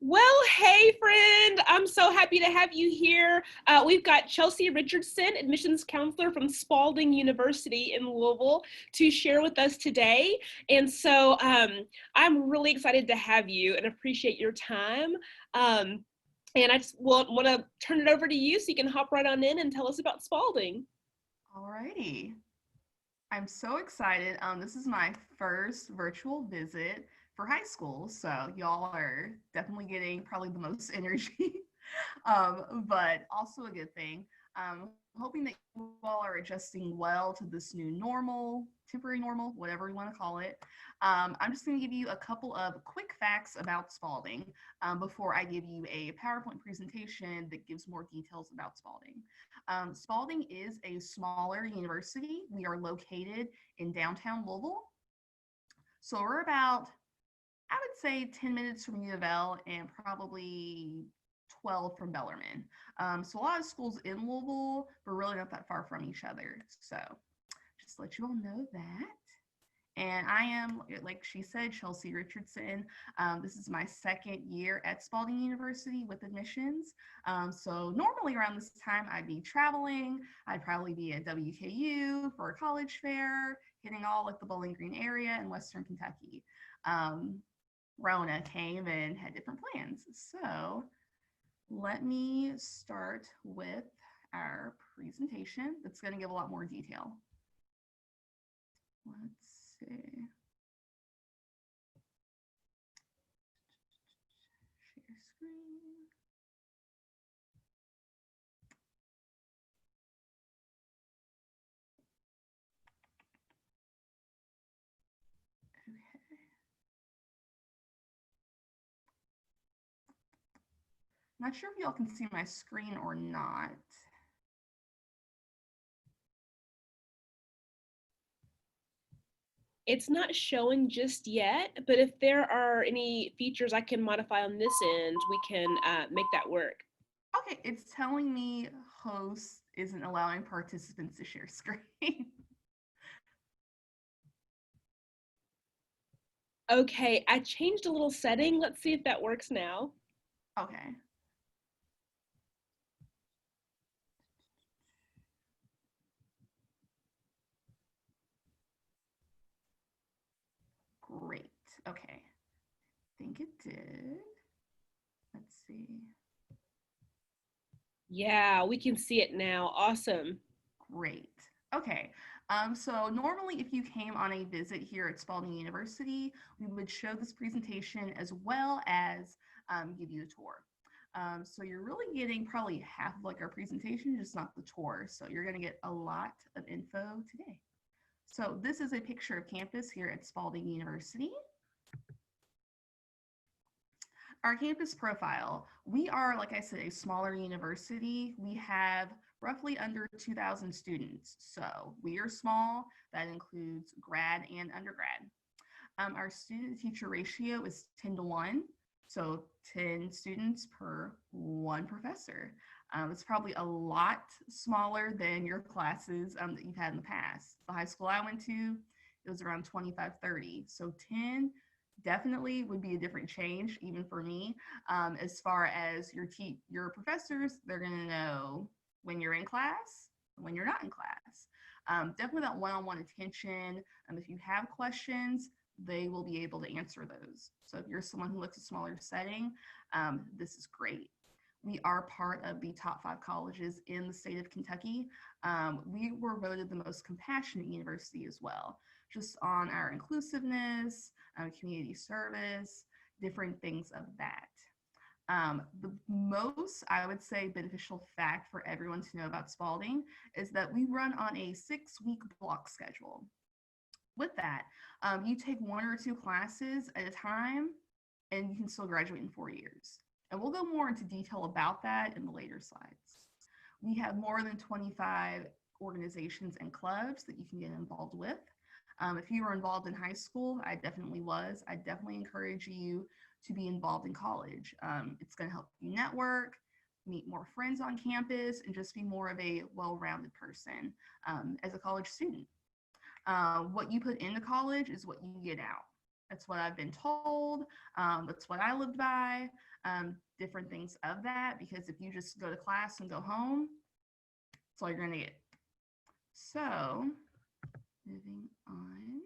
Well, hey, friend. I'm so happy to have you here. We've got Chelsea Richardson, Admissions Counselor from Spalding University in Louisville, to share with us today. And so I'm really excited to have you and appreciate your time. Um, and I just want to turn it over to you so you can hop right on in and tell us about Spalding. Alrighty. I'm so excited. This is my first virtual visit for high school, so y'all are definitely getting probably the most energy, but also a good thing. Hoping that you all are adjusting well to this new normal, temporary normal, whatever you want to call it. I'm just going to give you a couple of quick facts about Spalding before I give you a PowerPoint presentation that gives more details about Spalding. Spalding is a smaller university. We are located in downtown Louisville. So we're about, I would say, 10 minutes from U of L and probably 12 from Bellarmine. So a lot of schools in Louisville, but really not that far from each other. So just to let you all know that. And I am, like she said, Chelsea Richardson. This is my second year at Spalding University with admissions. So normally around this time, I'd be traveling. I'd probably be at WKU for a college fair, hitting all like the Bowling Green area in Western Kentucky. Um, Rona came and had different plans. So let me start with our presentation that's going to give a lot more detail. Let's see. Share screen. Okay. Not sure if y'all can see my screen or not. It's not showing just yet, but if there are any features I can modify on this end, we can make that work. Okay, it's telling me host isn't allowing participants to share screen. Okay, I changed a little setting. Let's see if that works now. Okay. Great. Okay. I think it did. Let's see. Yeah, we can see it now. Awesome. Great. Okay. So normally if you came on a visit here at Spalding University, we would show this presentation as well as give you a tour. So you're really getting probably half of like our presentation, just not the tour. So you're going to get a lot of info today. So this is a picture of campus here at Spalding University. Our campus profile, we are, like I said, a smaller university. We have roughly under 2,000 students. So we are small. That includes grad and undergrad. Our student teacher ratio is 10 to 1. So 10 students per one professor. It's probably a lot smaller than your classes that you've had in the past. The high school I went to, it was around 25, 30. So 10 definitely would be a different change, even for me. As far as your professors, they're going to know when you're in class, when you're not in class. Definitely that one-on-one attention. If you have questions, they will be able to answer those. So if you're someone who likes a smaller setting, this is great. We are part of the top 5 colleges in the state of Kentucky. We were voted the most compassionate university as well, just on our inclusiveness, community service, different things of that. The most, I would say, beneficial fact for everyone to know about Spalding is that we run on a 6-week block schedule. With that, you take 1 or 2 classes at a time, and you can still graduate in 4 years. And we'll go more into detail about that in the later slides. We have more than 25 organizations and clubs that you can get involved with. If you were involved in high school, I definitely was. I definitely encourage you to be involved in college. It's going to help you network, meet more friends on campus, and just be more of a well-rounded person as a college student. What you put into college is what you get out. That's what I've been told. That's what I lived by. different things of that, because if you just go to class and go home, that's all you're going to get. So moving on.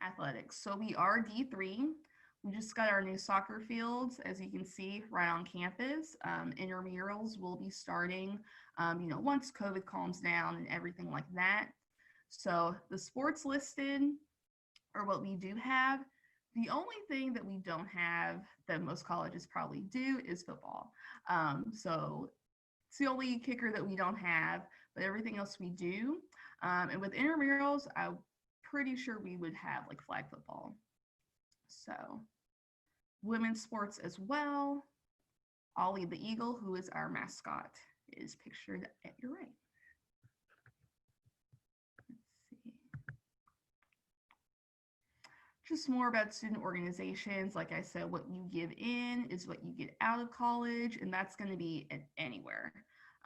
Athletics. So we are D3. We just got our new soccer fields, as you can see, right on campus. Intramurals will be starting, once COVID calms down and everything like that. So the sports listed are what we do have. The only thing that we don't have that most colleges probably do is football. So it's the only kicker that we don't have, but everything else we do. And with intramurals, I'm pretty sure we would have like flag football. So women's sports as well. Ollie the Eagle, who is our mascot, is pictured at your right. Let's see. Just more about student organizations. Like I said, what you give in is what you get out of college, and that's going to be at anywhere.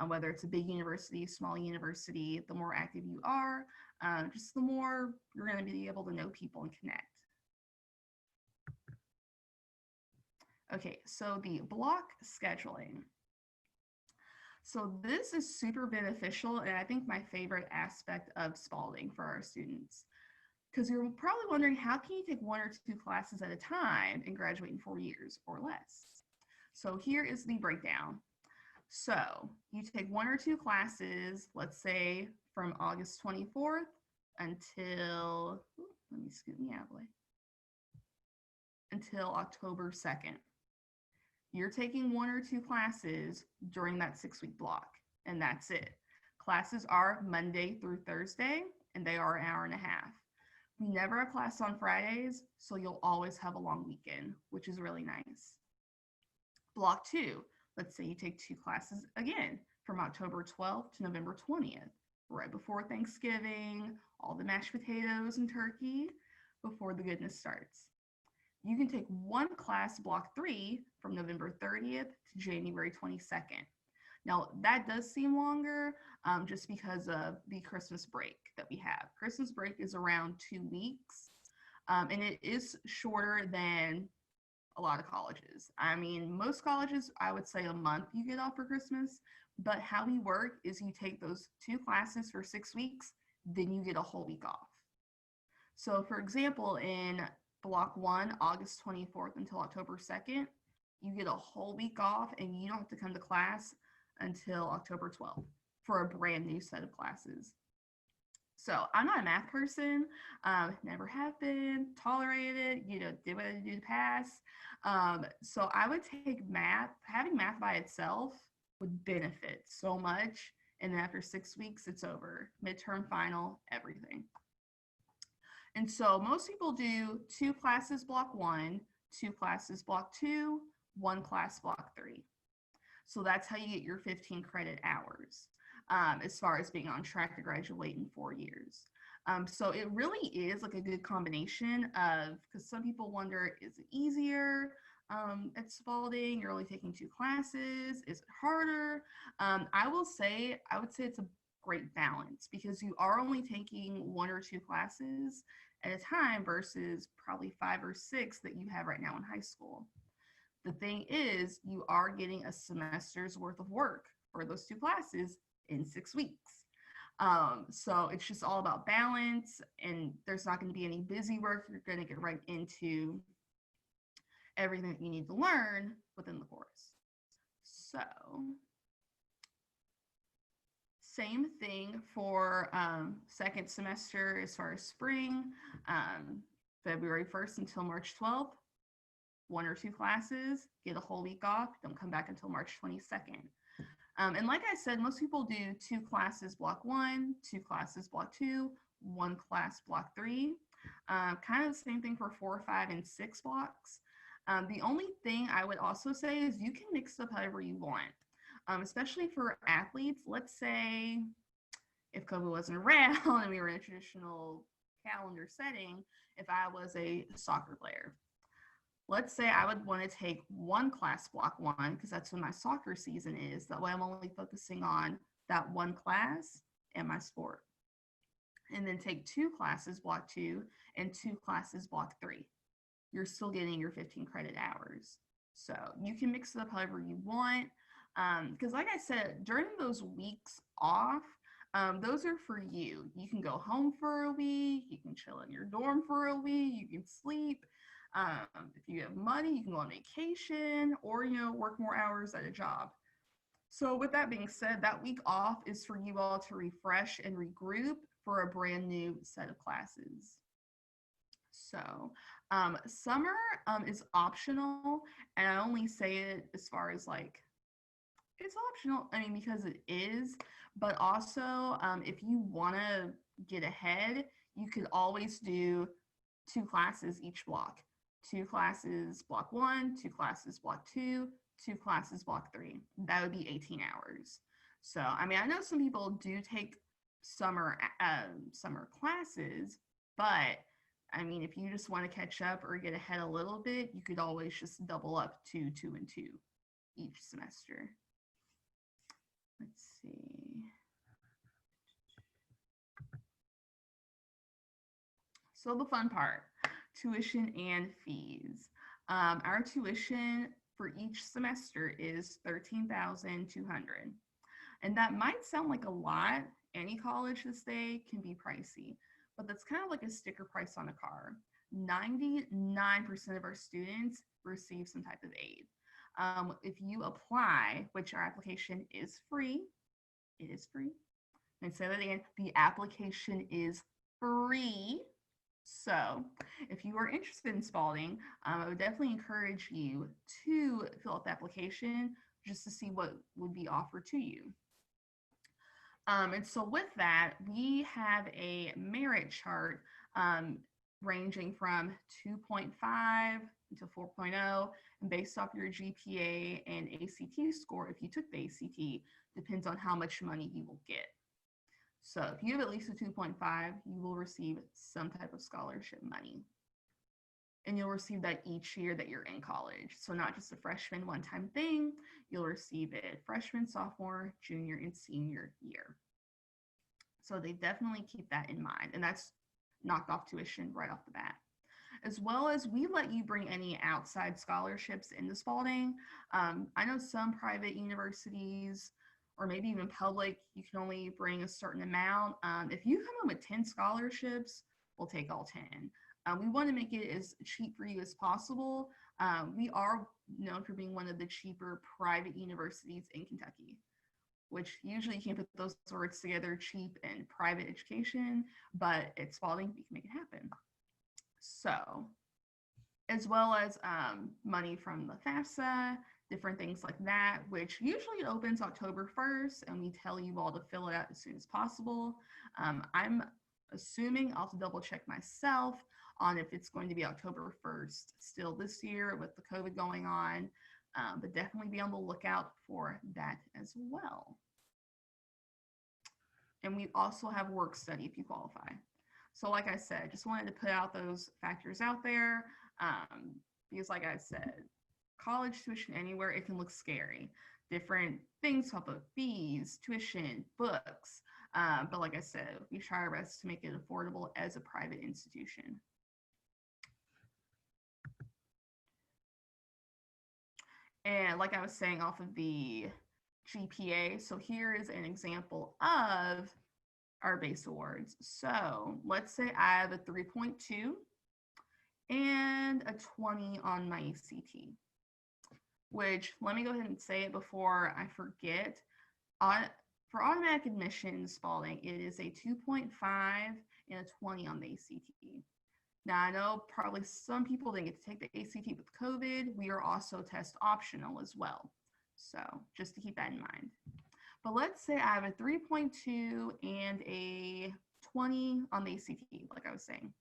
Whether it's a big university, small university, the more active you are, just the more you're going to be able to know people and connect. Okay, so the block scheduling. So this is super beneficial, and I think my favorite aspect of Spalding for our students. Because you're probably wondering, how can you take 1 or 2 classes at a time and graduate in 4 years or less? So here is the breakdown. So you take 1 or 2 classes, let's say from August 24th until, let me scoot me out of the way, until October 2nd. You're taking 1 or 2 classes during that 6-week block, and that's it. Classes are Monday through Thursday, and they are an hour and a half. We never have class on Fridays, so you'll always have a long weekend, which is really nice. Block 2, let's say you take 2 classes again from October 12th to November 20th, right before Thanksgiving, all the mashed potatoes and turkey before the goodness starts. You can take 1 class, block 3, from November 30th to January 22nd. Now, that does seem longer just because of the Christmas break that we have. Christmas break is around 2 weeks, and it is shorter than a lot of colleges. I mean, most colleges, I would say a month you get off for Christmas, but how we work is you take those 2 classes for 6 weeks, then you get a whole week off. So for example, in block 1, August 24th until October 2nd, you get a whole week off and you don't have to come to class until October 12th for a brand new set of classes. So I'm not a math person, never have been, tolerated it, did what I did to pass. So I would take math. Having math by itself would benefit so much. And then after 6 weeks, it's over. Midterm, final, everything. And so most people do 2 classes, block 1, 2 classes, block 2, 1 class, block 3. So that's how you get your 15 credit hours as far as being on track to graduate in 4 years. So it really is like a good combination of, because some people wonder, is it easier at Spalding? You're only taking 2 classes. Is it harder? I would say it's a great balance, because you are only taking 1 or 2 classes at a time versus probably 5 or 6 that you have right now in high school. The thing is, you are getting a semester's worth of work for those 2 classes in 6 weeks. So it's just all about balance, and there's not going to be any busy work. You're going to get right into everything that you need to learn within the course. So same thing for second semester as far as spring, February 1st until March 12th, 1 or 2 classes, get a whole week off, don't come back until March 22nd. And like I said, most people do 2 classes, block 1, 2 classes, block 2, 1 class, block 3. Kind of the same thing for 4, 5, and 6 blocks. The only thing I would also say is you can mix up however you want. Especially for athletes. Let's say if COVID wasn't around and we were in a traditional calendar setting, if I was a soccer player, let's say I would want to take 1 class, block 1, because that's when my soccer season is. That way I'm only focusing on that 1 class and my sport. And then take 2 classes, block 2, and 2 classes, block 3. You're still getting your 15 credit hours. So you can mix it up however you want. Because like I said, during those weeks off, those are for you. You can go home for a week, you can chill in your dorm for a week, you can sleep. If you have money, you can go on vacation or, work more hours at a job. So with that being said, that week off is for you all to refresh and regroup for a brand new set of classes. So summer is optional, and I only say it as far as like it's optional. I mean, because it is, but also if you want to get ahead, you could always do 2 classes each block. 2 classes block 1, 2 classes block 2, 2 classes block 3. That would be 18 hours. So, I mean, I know some people do take summer classes, but I mean, if you just want to catch up or get ahead a little bit, you could always just double up to 2 and 2 each semester. Let's see. So the fun part, tuition and fees. Our tuition for each semester is $13,200. And that might sound like a lot. Any college this day can be pricey, but that's kind of like a sticker price on a car. 99% of our students receive some type of aid. If you apply, which our application is free, it is free. And say that again, the application is free. So if you are interested in Spalding, I would definitely encourage you to fill out the application just to see what would be offered to you. And so with that, we have a merit chart ranging from 2.5 to 4.0, and based off your GPA and ACT score, if you took the ACT, depends on how much money you will get. So if you have at least a 2.5, you will receive some type of scholarship money. And you'll receive that each year that you're in college. So not just a freshman one-time thing, you'll receive it freshman, sophomore, junior, and senior year. So they definitely keep that in mind. And that's knocked off tuition right off the bat. As well as we let you bring any outside scholarships into Spalding. I know some private universities, or maybe even public, you can only bring a certain amount. If you come in with 10 scholarships, we'll take all 10. We want to make it as cheap for you as possible. We are known for being one of the cheaper private universities in Kentucky, which usually you can't put those words together, cheap and private education, but at Spalding, we can make it happen. So, as well as money from the FAFSA, different things like that, which usually opens October 1st, and we tell you all to fill it out as soon as possible. I'm assuming I'll have to double check myself on if it's going to be October 1st still this year with the COVID going on, but definitely be on the lookout for that as well. And we also have work study if you qualify. So like I said, just wanted to put out those factors out there because like I said, college tuition anywhere, it can look scary. Different things pop up, fees, tuition, books. But like I said, we try our best to make it affordable as a private institution. And like I was saying off of the GPA, so here is an example of our base awards. So let's say I have a 3.2 and a 20 on my ACT, which let me go ahead and say it before I forget. For automatic admissions, Spalding, it is a 2.5 and a 20 on the ACT. Now, I know probably some people didn't get to take the ACT with COVID. We are also test optional as well. So just to keep that in mind. But let's say I have a 3.2 and a 20 on the ACT, like I was saying.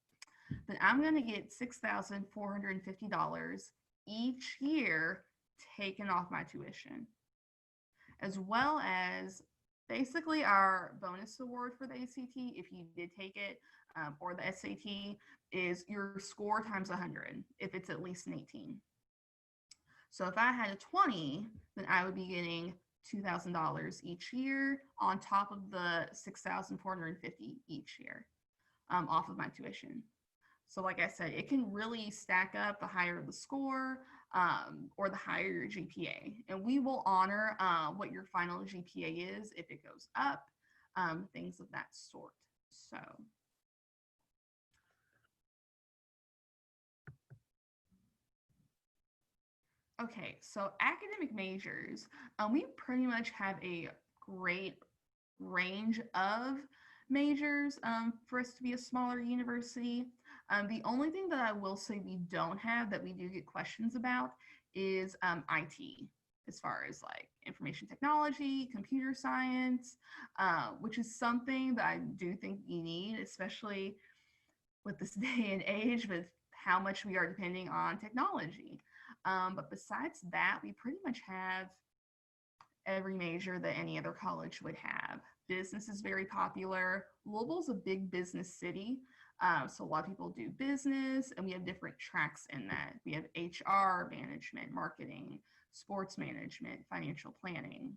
Then I'm going to get $6,450 each year taken off my tuition, as well as basically our bonus award for the ACT, if you did take it, or the SAT, is your score times 100, if it's at least an 18. So if I had a 20, then I would be getting $2,000 each year on top of the $6,450 each year off of my tuition. So like I said, it can really stack up the higher the score, or the higher your GPA. And we will honor what your final GPA is if it goes up, things of that sort. So. Okay, so academic majors, we pretty much have a great range of majors for us to be a smaller university. The only thing that I will say we don't have that we do get questions about is IT, as far as like information technology, computer science, which is something that I do think you need, especially with this day and age, with how much we are depending on technology. But besides that, we pretty much have every major that any other college would have. Business is very popular. Louisville's a big business city. So a lot of people do business, and we have different tracks in that. We have HR management, marketing, sports management, financial planning,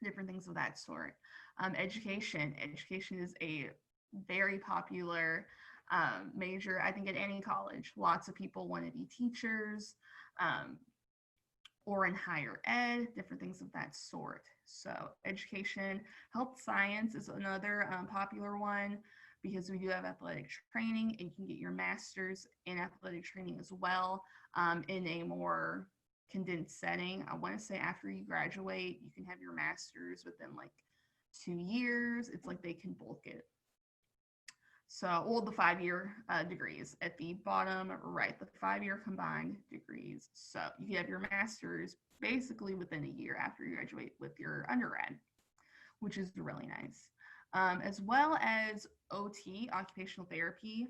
different things of that sort. Education is a very popular major, I think, at any college. Lots of people want to be teachers, or in higher ed, different things of that sort. So education, health science is another popular one, because we do have athletic training, and you can get your master's in athletic training as well, in a more condensed setting. I want to say after you graduate, you can have your master's within like 2 years. It's like they can bulk it. So, well, the 5-year degrees at the bottom right, the 5-year combined degrees. So you can have your master's basically within a year after you graduate with your undergrad, which is really nice. As well as OT, occupational therapy.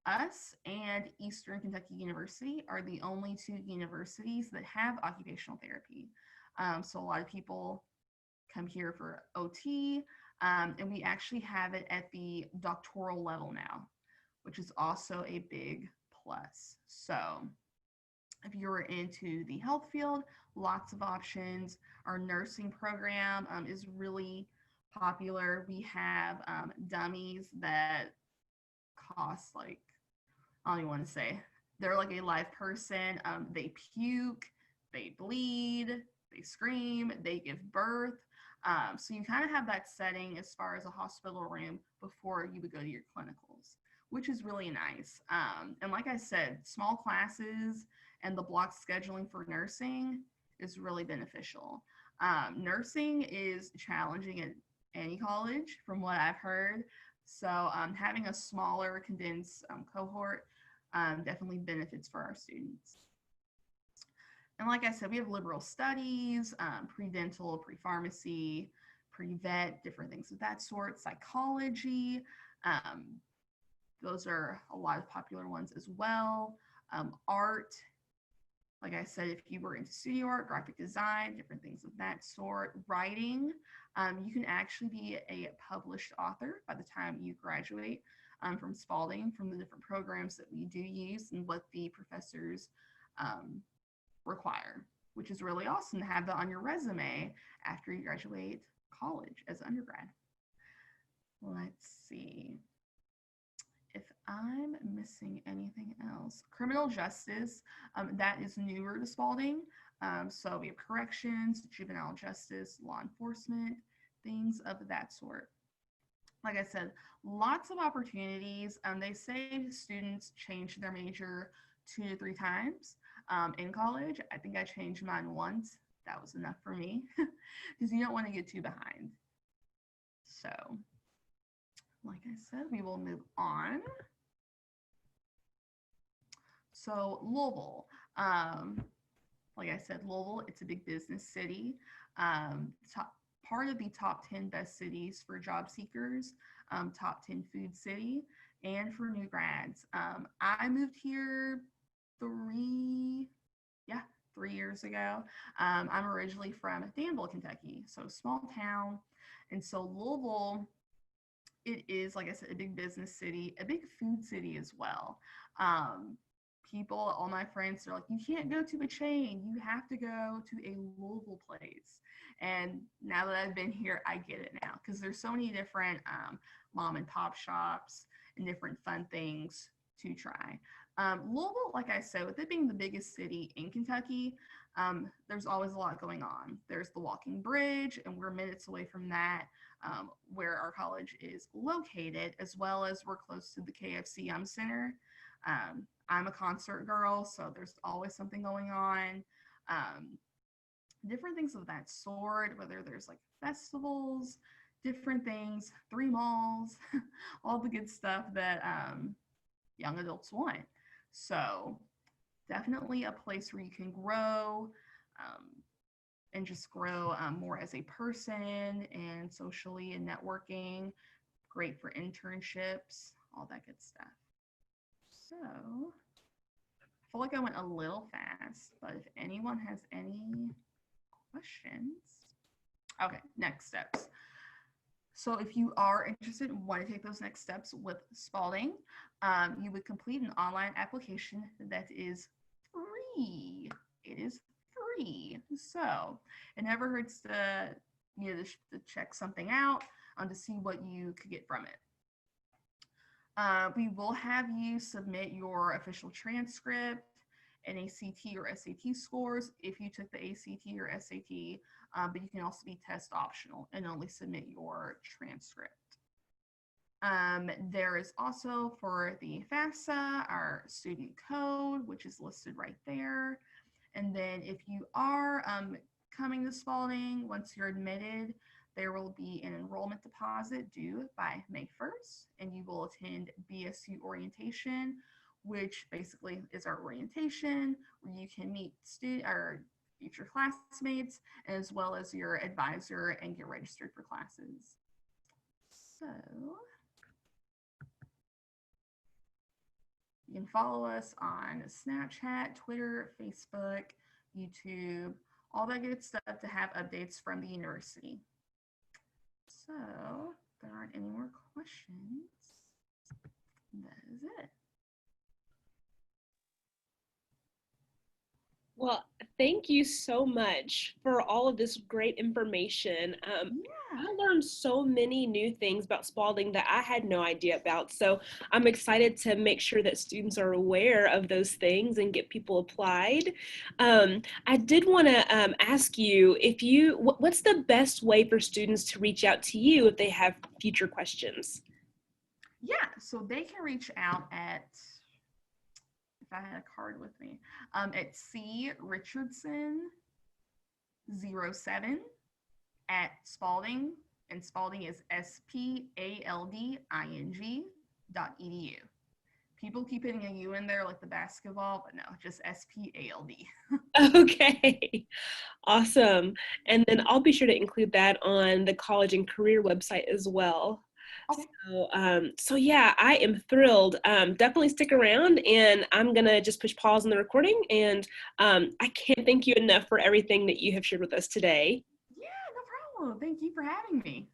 Us and Eastern Kentucky University are the only 2 universities that have occupational therapy. So a lot of people come here for OT, and we actually have it at the doctoral level now, which is also a big plus. So if you're into the health field, lots of options. Our nursing program is really popular. We have dummies that cost like, I don't even want to say, they're like a live person. They puke, they bleed, they scream, they give birth. So you kind of have that setting as far as a hospital room before you would go to your clinicals, which is really nice. And like I said, small classes and the block scheduling for nursing is really beneficial. Nursing is challenging at any college, from what I've heard. So having a smaller, condensed cohort definitely benefits for our students. And like I said, we have liberal studies, pre-dental, pre-pharmacy, pre-vet, different things of that sort, psychology. Those are a lot of popular ones as well. Art, like I said, if you were into studio art, graphic design, different things of that sort. Writing, you can actually be a published author by the time you graduate from Spalding, from the different programs that we do use and what the professors require, which is really awesome to have that on your resume after you graduate college as undergrad. Let's see if I'm missing anything else. Criminal justice, that is newer to Spalding. So we have corrections, juvenile justice, law enforcement, things of that sort. Like I said, lots of opportunities. They say students change their major 2 to 3 times in college. I think I changed mine once. That was enough for me, because you don't want to get too behind. So, like I said, we will move on. So Louisville, like I said, Louisville, it's a big business city. Part of the top 10 best cities for job seekers, top 10 food city, and for new grads. I moved here 3 years ago. I'm originally from Danville, Kentucky, so small town. And so Louisville, it is, like I said, a big business city, a big food city as well. People, all my friends are like, you can't go to a chain, you have to go to a Louisville place. And now that I've been here, I get it now, because there's so many different mom and pop shops and different fun things to try. Louisville, like I said, with it being the biggest city in Kentucky, there's always a lot going on. There's the walking bridge, and we're minutes away from that, where our college is located, as well as we're close to the KFC Center. I'm a concert girl, so there's always something going on. Different things of that sort, whether there's like festivals, different things, 3 malls, all the good stuff that young adults want. So definitely a place where you can grow and just grow more as a person and socially and networking. Great for internships, all that good stuff. So I feel like I went a little fast, but if anyone has any questions. Okay, next steps. So if you are interested and want to take those next steps with Spalding, you would complete an online application that is free. It is free. So it never hurts to, to check something out to see what you could get from it. We will have you submit your official transcript and ACT or SAT scores if you took the ACT or SAT, but you can also be test optional and only submit your transcript. There is also for the FAFSA, our student code, which is listed right there. And then if you are coming to Spalding, once you're admitted, there will be an enrollment deposit due by May 1st, and you will attend BSU orientation, which basically is our orientation where you can meet our future classmates as well as your advisor and get registered for classes. So you can follow us on Snapchat, Twitter, Facebook, YouTube, all that good stuff to have updates from the university. So if there aren't any more questions, that is it. Well, thank you so much for all of this great information. I learned so many new things about Spalding that I had no idea about. So I'm excited to make sure that students are aware of those things and get people applied. I did want to ask you what's the best way for students to reach out to you if they have future questions? Yeah, so they can reach out at, if I had a card with me, at C Richardson 07 at Spalding, and Spalding is spalding.edu. People keep putting a U in there like the basketball, but no, just SPALD. Okay, awesome. And then I'll be sure to include that on the college and career website as well. Okay. So yeah, I am thrilled. Definitely stick around, and I'm gonna just push pause on the recording. And I can't thank you enough for everything that you have shared with us today. Yeah, no problem. Thank you for having me.